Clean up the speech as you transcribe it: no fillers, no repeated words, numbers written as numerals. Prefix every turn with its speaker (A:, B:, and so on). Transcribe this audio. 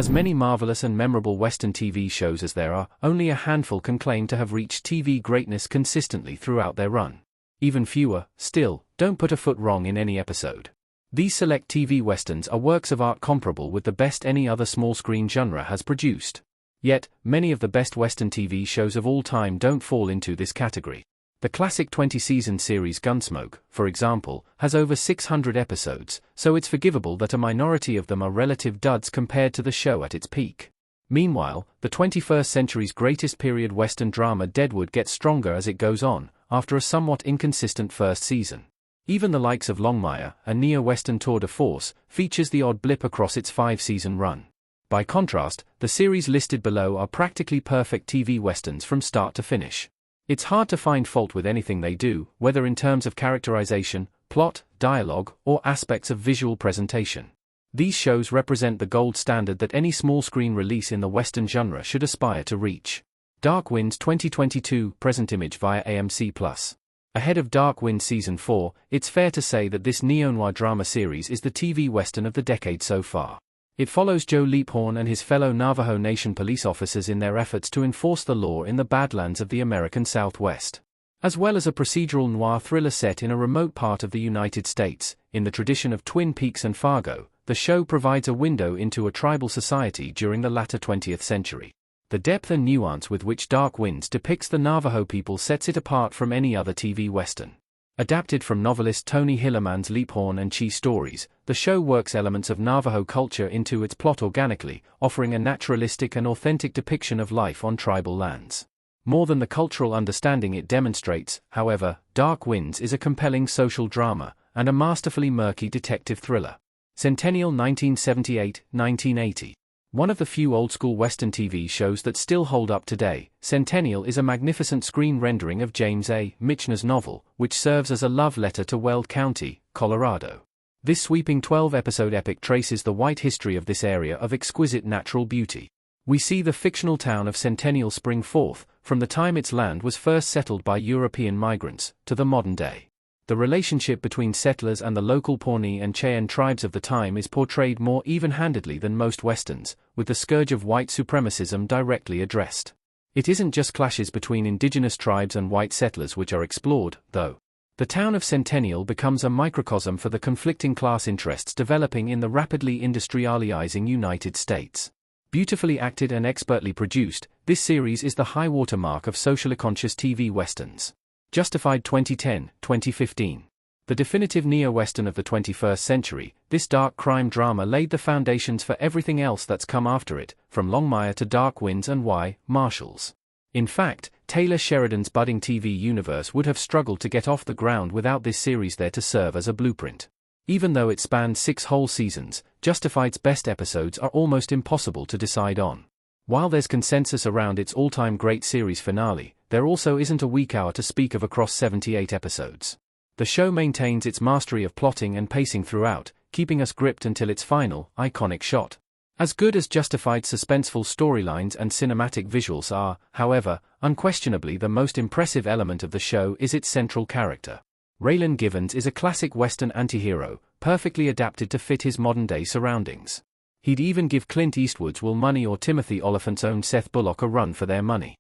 A: As many marvelous and memorable Western TV shows as there are, only a handful can claim to have reached TV greatness consistently throughout their run. Even fewer, still, don't put a foot wrong in any episode. These select TV Westerns are works of art comparable with the best any other small-screen genre has produced. Yet, many of the best Western TV shows of all time don't fall into this category. The classic 20-season series Gunsmoke, for example, has over 600 episodes, so it's forgivable that a minority of them are relative duds compared to the show at its peak. Meanwhile, the 21st century's greatest period Western drama Deadwood gets stronger as it goes on, after a somewhat inconsistent first season. Even the likes of Longmire, a neo-Western tour de force, features the odd blip across its 5-season run. By contrast, the series listed below are practically perfect TV Westerns from start to finish. It's hard to find fault with anything they do, whether in terms of characterization, plot, dialogue, or aspects of visual presentation. These shows represent the gold standard that any small-screen release in the Western genre should aspire to reach. Dark Winds 2022 present image via AMC+. Ahead of Dark Wind Season 4, it's fair to say that this neo-noir drama series is the TV Western of the decade so far. It follows Joe Leaphorn and his fellow Navajo Nation police officers in their efforts to enforce the law in the Badlands of the American Southwest. As well as a procedural noir thriller set in a remote part of the United States, in the tradition of Twin Peaks and Fargo, the show provides a window into a tribal society during the latter 20th century. The depth and nuance with which Dark Winds depicts the Navajo people sets it apart from any other TV Western. Adapted from novelist Tony Hillerman's Leaphorn and Chi stories, the show works elements of Navajo culture into its plot organically, offering a naturalistic and authentic depiction of life on tribal lands. More than the cultural understanding it demonstrates, however, Dark Winds is a compelling social drama, and a masterfully murky detective thriller. Centennial 1978-1980. One of the few old-school Western TV shows that still hold up today, Centennial is a magnificent screen rendering of James A. Michener's novel, which serves as a love letter to Weld County, Colorado. This sweeping 12-episode epic traces the white history of this area of exquisite natural beauty. We see the fictional town of Centennial spring forth, from the time its land was first settled by European migrants, to the modern day. The relationship between settlers and the local Pawnee and Cheyenne tribes of the time is portrayed more even-handedly than most Westerns, with the scourge of white supremacism directly addressed. It isn't just clashes between indigenous tribes and white settlers which are explored, though. The town of Centennial becomes a microcosm for the conflicting class interests developing in the rapidly industrializing United States. Beautifully acted and expertly produced, this series is the high-water mark of socially conscious TV Westerns. Justified 2010-2015. The definitive neo-Western of the 21st century, this dark crime drama laid the foundations for everything else that's come after it, from Longmire to Dark Winds and Y. Marshals. In fact, Taylor Sheridan's budding TV universe would have struggled to get off the ground without this series there to serve as a blueprint. Even though it spanned 6 whole seasons, Justified's best episodes are almost impossible to decide on. While there's consensus around its all-time great series finale, there also isn't a weak hour to speak of across 78 episodes. The show maintains its mastery of plotting and pacing throughout, keeping us gripped until its final, iconic shot. As good as Justified's suspenseful storylines and cinematic visuals are, however, unquestionably the most impressive element of the show is its central character. Raylan Givens is a classic Western antihero, perfectly adapted to fit his modern-day surroundings. He'd even give Clint Eastwood's Will Money or Timothy Oliphant's own Seth Bullock a run for their money.